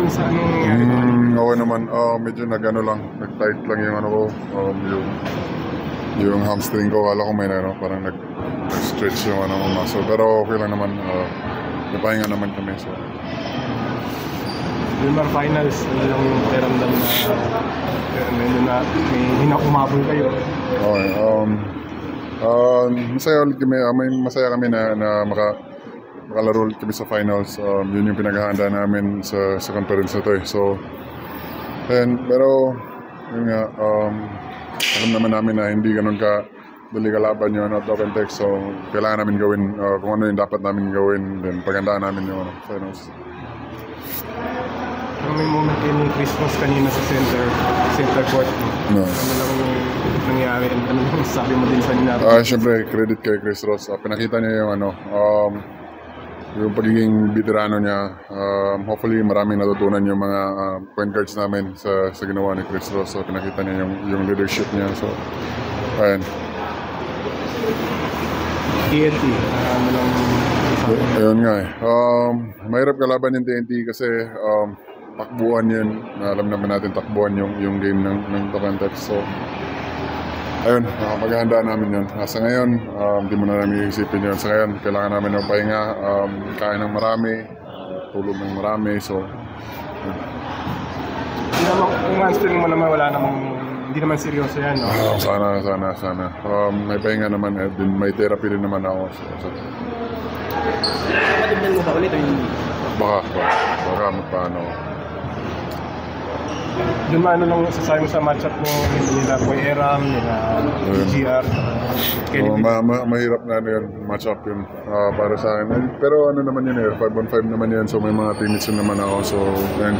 sa anong nangyari doon? Okay naman, medyo nag-ano lang, nag-tight lang yung ano ko, yung hamstring ko, kala ko may ano, parang nag-stretch yung ano muscle, pero okay lang naman, napahinga naman kami, so. Wilmar Finals, ano lang yung pakiramdam na may umabol kayo? Okay, masaya ulit kami, masaya kami na makalaro ulit kami sa finals. Yun yung pinaghahanda namin sa conference na to eh. So, pero yun nga, alam naman namin na hindi ganun ka dali kalaban yun at open text. So, kailangan namin gawin kung ano yung dapat namin gawin, then paghandaan namin yung finals. May moment kayo ni Chris Ross kanina sa center court. No. Ano lang yung nangyari? Ano yung sabi mo din sa nila? Siyempre, credit kay Chris Ross. Pinakita niya yung yung pagiging veterano niya. Hopefully, maraming natutunan yung mga point guards namin sa ginawa ni Chris Ross. So, pinakita niya yung leadership niya. So, ayun. TNT, ano lang Ayun nga eh. Mahirap kalaban yung TNT kasi takbuhan yun. Alam naman natin takbuhan yung game ng Tocantex. So, ayun, maghahandaan namin yun. Sa ngayon, hindi mo na namin iisipin yun. Sa ngayon, kailangan namin ng pahinga, kain ng marami, tulog ng marami. So, yung hamstring mo naman, hindi naman seryoso yan. No? Sana. May pahinga naman, din may therapy rin naman ako. So, Matignan mo ba ulit yung... Baka magpaano. Doon ano lang sasabi mo sa matchup mo nila Boy Eram, nila GR, mahirap na yun, matchup yun para sa akin. Pero ano naman yun 5-on-5 naman yun, so may mga teammates naman ako. So, and,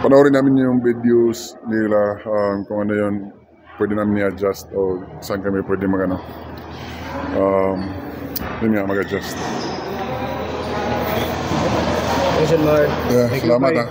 panoorin namin yung videos nila, kung ano yun, pwede namin i-adjust o saan kami pwede mag-ano. Yun nga, mag-adjust. Thanks, Mark. Yeah, salamat